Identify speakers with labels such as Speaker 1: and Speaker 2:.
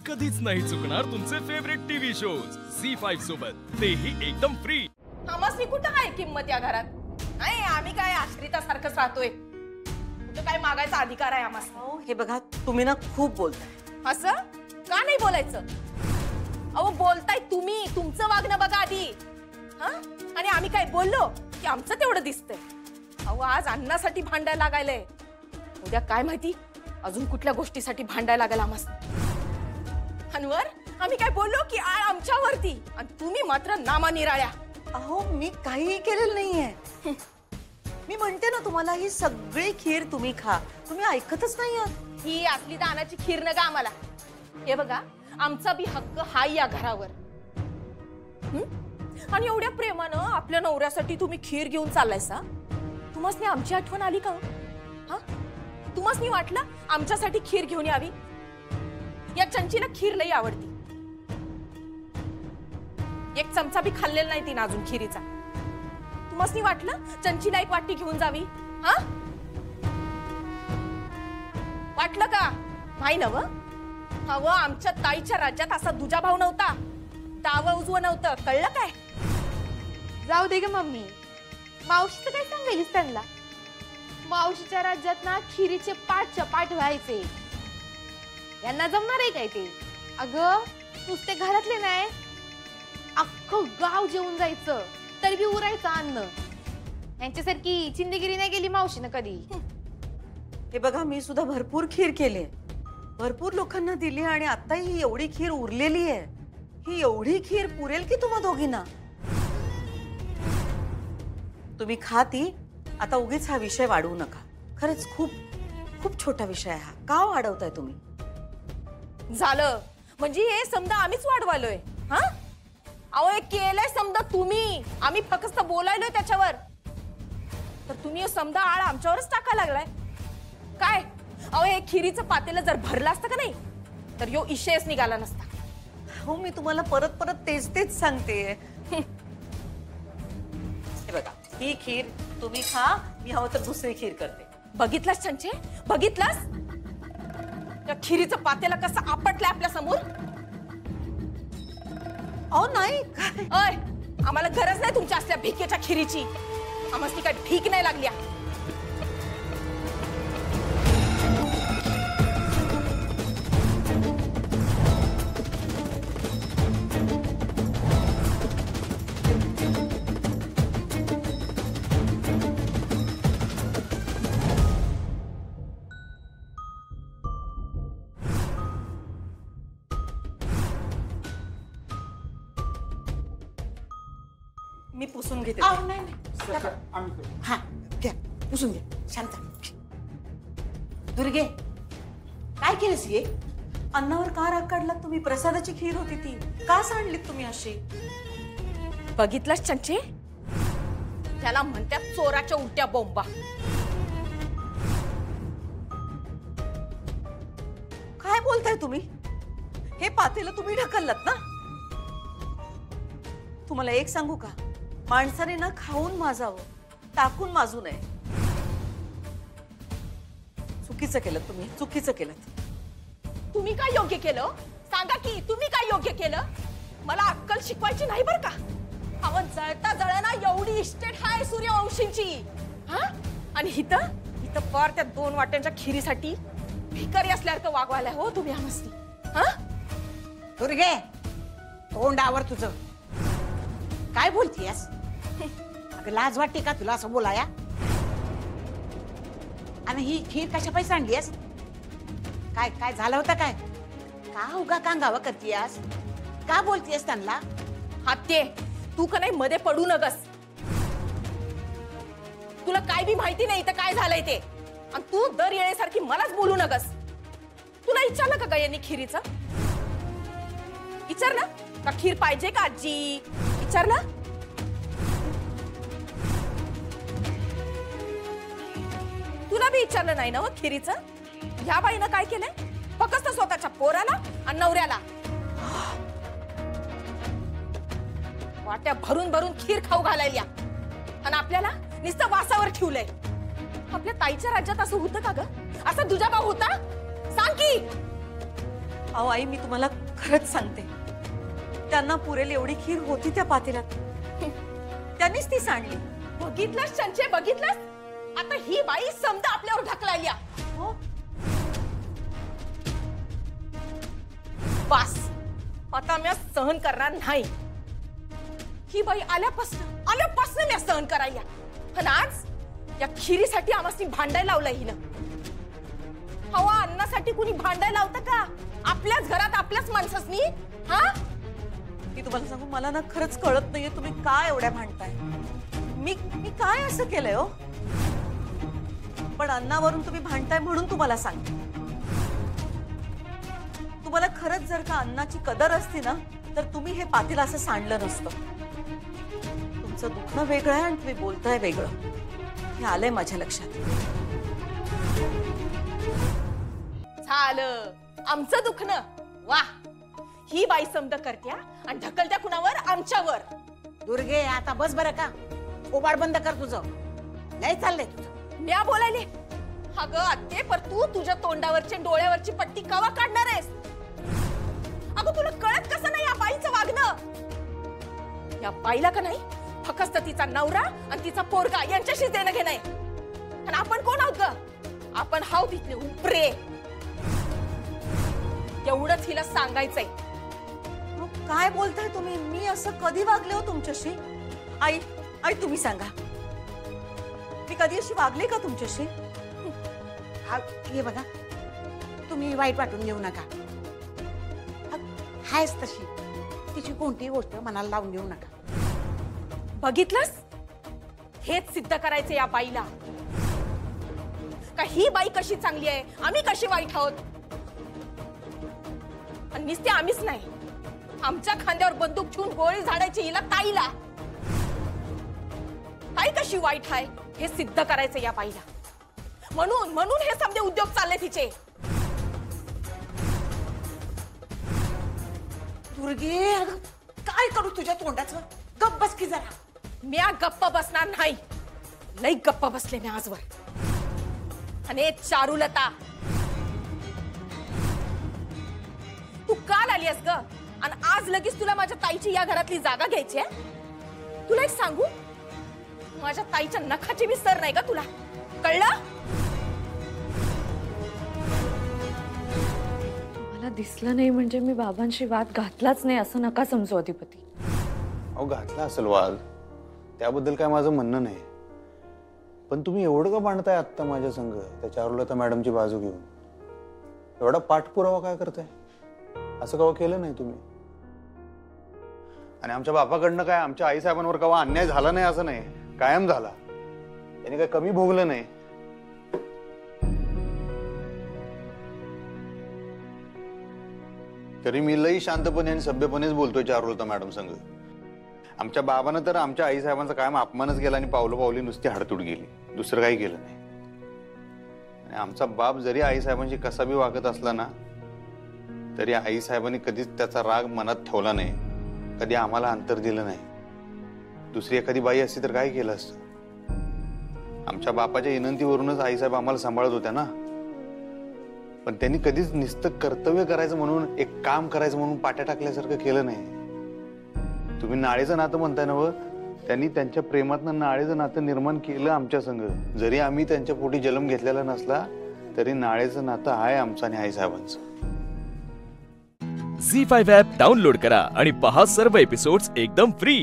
Speaker 1: कधीच नाही चुकणार तुमचे फेवरेट टीव्ही शोज झी5 सोबत, तेही एकदम फ्री।
Speaker 2: आम्हासनी कुठं काय किंमत या घरात? नाही, आम्ही काय आश्रितासारखंच राहतोय। कुठं काय मागायचा अधिकार आहे आम्हास?
Speaker 3: हो, हे बघा तुम्ही ना खूप बोलताय।
Speaker 2: असं का नाही बोलायचं? अहो बोलताय तुम्ही, तुमचं वागणं बघा आधी। आणि आम्ही काय बोललो की आमचं तेवढं दिसतंय। अहो आज अन्नासाठी भांडायला लागायलंय, उद्या काय माहिती अजून कुठल्या गोष्टीसाठी भांडायला लागेल आम्हास। अनवर, आम्ही काय बोललो की आळ आमच्यावरती आणि तुम्ही मात्र नामानिराळ्या।
Speaker 3: अहो मी काहीही केलेलं नाहीये। मी म्हणते ना तुम्हाला, ही सगळी खीर तुम्ही खा, तुम्ही ऐकतच नाही आहात।
Speaker 2: ही असली दानाची खीर न गा आम्हाला। हे बघा, आमचा बी हक्क हाय या घरावर। आणि एवढ्या प्रेमानं आपल्या नवऱ्यासाठी तुम्ही खीर घेऊन चाललायसा, तुम्हासनी आमची आठवण आली का? तुम्हासनी वाटलं आमच्यासाठी खीर घेऊन यावी? या चंचीला खीर लई आवडती, एक चमचा बी खाल्लेला नाही तिने अजून खीरीचा। तुम्हासनी वाटलं चंचीला एक वाटी घेऊन जावी? वाटलं का? नाही नव? अहो आमच्या ताईच्या राज्यात असा दुजा भाव नव्हता, डावं उजवं नव्हतं, कळलं काय?
Speaker 4: जाऊ दे ग मम्मी, मावशीचं काय सांगायलीस त्यांना? मावशीच्या राज्यात ना खिरीचे पाठ चपाट व्हायचे, यांना जमणार आहे काय ते? अगं नुसते घरातले नाही, अख्खं गाव जेवून जायचं तरी बी उरायचं अन्न। यांच्यासारखी चिंदेगिरी नाही गेली मावशीनं कधी।
Speaker 3: हे बघा, मी सुद्धा भरपूर खीर केली, भरपूर लोकांना दिली, आणि आता ही एवढी खीर उरलेली आहे। ही एवढी खीर पुरेल की तुम्हा दोघींना? तुम्ही खा ती, आता उगीच हा विषय वाढवू नका। खरंच खूप खूप छोटा विषय आहे हा, का वाढवताय तुम्ही?
Speaker 2: झालं म्हणजे हे समजा आम्हीच वाढवालोय? अहो हे केलंय समजा तुम्ही, आम्ही फक्त बोलायलोय त्याच्यावर, तर तुम्ही समजा आळ आमच्यावरच टाका लागलाय काय? अहो हे खिरीचं पातेलं जर भरलं असतं का नाही, तर यो इशेच निघाला नसता।
Speaker 3: हो, मी तुम्हाला परत परत तेच तेच सांगते। हे बघा, ही खीर तुम्ही खा, मी हवं तर दुसरी खीर करते।
Speaker 2: बघितलास चंचे, बघितलास त्या खिरीचं पातेलं कसं आपटलंय आपल्या समोर?
Speaker 3: अहो नाही,
Speaker 2: अय आम्हाला गरज नाही तुमच्या असल्या भिकेच्या खिरीची, आम्हाला काय भीक नाही लागल्या।
Speaker 3: मी पुसून घेते।
Speaker 5: हा घ्या, पुसून घे, शांत। दुर्गे, काय केलंस ये?
Speaker 3: अन्नावर का राग काढला तुम्ही? प्रसादाची खीर होती ती, का सांडलीत तुम्ही अशी?
Speaker 2: बघितलास चंचे, त्याला म्हणतात चोराच्या उलट्या बोंबा।
Speaker 3: काय बोलताय तुम्ही? हे पातेलं तुम्ही ढकललात ना? तुम्हाला एक सांगू का, माणसाने ना खाऊन माजावं, टाकून माजू नये। चुकीचं केलं तुम्ही, चुकीचं केलं।
Speaker 2: तुम्ही काय योग्य केलं सांगा की? तुम्ही काय योग्य केलं? मला अक्कल शिकवायची नाही बर का? अहो जळता जळना एवढी इस्टेट हाय सूर्यवंशींची, आणि इथं पार त्या 2 वाट्यांच्या खिरीसाठी भिकारी असल्यासारखं वागवायला हो तुम्ही आम्हाला।
Speaker 5: दुर्गे, तोंडावर तुझं काय बोलतीयस? अगं लाज वाटते का तुला असं बोलाया? आणि ही खीर कशा पैसे आणलीस? काय काय झालं होतं काय? का उगा कांगावा करतीयस? का बोलतीयस त्यांना?
Speaker 2: हाते, तू का नाही मध्ये पडू नगस। तुला काय बी माहिती नाही इथं काय झालंय ते, आणि तू दर येण्यासारखी मलाच बोलू नगस। तुला विचारलं का यांनी खिरीचं? विचारलं का खीर पाहिजे का आजी? विचारलं? तुला बी विचारलं नाही ना खिरीचं? ह्या बाईनं काय केलंय? फक्त स्वतःच्या पोराला आणि नवऱ्याला वाट्या भरून भरून खीर खाऊ घालायला, आणि आपल्याला नुसतं वासावर ठेवलंय। आपल्या ताईच्या राज्यात असं होतं का ग? असा दुजाभाव होता? सांग की।
Speaker 3: अहो आई, मी तुम्हाला खरंच सांगते, त्यांना पुरेल एवढी खीर होती त्या पातेल्यात. त्यांनीच ती सांडली.
Speaker 2: बघितलंस संजय, बघितलंस? आता ही बाई समजा आपल्यावर ढकलायली.
Speaker 3: हो,
Speaker 2: बस आता मी सहन करणार नाही. ही बाई आल्यापासून मी सहन करायला. पण आज या खिरीसाठी आम्हाला भांडायला लावलंय हिनं. हवा अन्नासाठी कुणी भांडायला लावतं का? आपल्याच घरात आपल्याच माणसासनी. हा,
Speaker 3: मी तुम्हाला सांगू, मला ना खरंच कळत नाहीये तुम्ही काय एवढ्या भांडताय. मी काय असं केलंय हो? पण अन्नावरून तुम्ही भांडताय म्हणून तुम्हाला सांगते, तुम्हाला खरंच जर का अन्नाची कदर असती ना, तर तुम्ही हे पातेलं असं सांडलं नसतं. तुमचं दुखणं वेगळं आहे आणि तुम्ही बोलताय वेगळं. हे आलंय माझ्या लक्षात.
Speaker 2: झालं आमचं दुखणं. वा, ही बाई समद करत्या आणि ढकलत्या कुणावर? आमच्यावर.
Speaker 5: दुर्गे, आता बस बरं का. ओबाड बंद कर तुझं. लय चाललंय तुझं.
Speaker 2: म्या बोलायले. अगं आत्ते, पर तू तुझ्या तोंडावरची डोळ्यावरची पट्टी कवा काढणार आहेस? अगं तुला कळत कसं नाही या बाईचं वागणं? या बाईला का नाही फक्त तिचा नवरा आणि तिचा पोरगा यांच्याशी देणं घेणं आहे. आणि आपण कोण आहोत ग? आपण हाव तिथले उपरे. एवढंच हिला सांगायचंय.
Speaker 3: काय बोलताय तुम्ही? मी असं कधी वागले हो तुमच्याशी? आई, तुम्ही सांगा, मी कधी अशी वागले का तुमच्याशी?
Speaker 5: हे बघा, तुम्ही वाईट वाटून घेऊ नका. हायच तशी, तिची कोणतीही गोष्ट मनाला लावून घेऊ नका.
Speaker 2: बघितलंस? हेच सिद्ध करायचं या बाईला. का ही बाई कशी चांगली आहे, आम्ही कशी वाईट आहोत? आणि नुसते आम्हीच नाही, आमच्या खांद्यावर बंदूक ठेवून गोळी झाडायची हिला ताईला. ताई कशी वाईट आहे हे सिद्ध करायचं या बाईला. म्हणून हे समजे उद्योग चालले तिचे.
Speaker 5: दुर्गे, काय करू तुझ्या तोंडाचं? गप्प बस की जरा.
Speaker 2: म्या गप्प बसणार नाही. लई गप्प बसले मी आजवर. आणि चारुलता, तू काल आली आहेस ग आणि आज लगेच तुला माझ्या ताईची या घरातली जागा घ्यायची आहे? तुला एक सांगू, माझ्या ताईच्या नखाची मी सर नाही का तुला? कळलं?
Speaker 6: मला दिसलं नाही म्हणजे मी बाबांशी वाद घातलाच नाही असं नका समजू अधिपती.
Speaker 7: अहो, घातला असेल वाद, त्याबद्दल काय माझं म्हणणं नाही. पण तुम्ही एवढं का भांडताय आत्ता माझ्या संग त्या चारुलता मॅडमची बाजू घेऊन? एवढा पाठपुरावा काय करताय? असं कवा केलं नाही तुम्ही. आणि आमच्या बापाकडनं काय आमच्या आई साहेबांवर कवा अन्याय झाला नाही असं नाही, कायम झाला. त्यांनी काय कमी भोगलं नाही. तरी मी लई शांतपणे आणि सभ्यपणेच बोलतोय चारुलता मॅडम संग. आमच्या बाबानं तर आमच्या आई साहेबांचा कायम अपमानच केला आणि पावली नुसती हडतूड गेली, दुसरं काही केलं नाही. आणि आमचा बाप जरी आई साहेबांशी कसा बी वागत असला ना, तरी आई साहेबांनी कधीच त्याचा राग मनात ठेवला नाही, कधी आम्हाला अंतर दिलं नाही. दुसरी एखादी बाई असती तर काय केलं असतं? आमच्या बापाच्या विनंतीवरूनच आई साहेब आम्हाला सांभाळत होत्या ना. पण त्यांनी कधीच नुसतं कर्तव्य करायचं म्हणून, एक काम करायचं म्हणून पाट्या टाकल्यासारखं केलं नाही. तुम्ही नाळेचं नातं म्हणताय ना, त्यांनी त्यांच्या प्रेमातनं नाळेचं नातं निर्माण केलं आमच्या संग. जरी आम्ही त्यांच्या पोटी जन्म घेतलेला नसला तरी नाळेचं नातं आहे आमचं आणि आई साहेबांचं.
Speaker 1: झी5 ॲप डाउनलोड करा आणि पहा सर्व एपिसोड्स एकदम फ्री.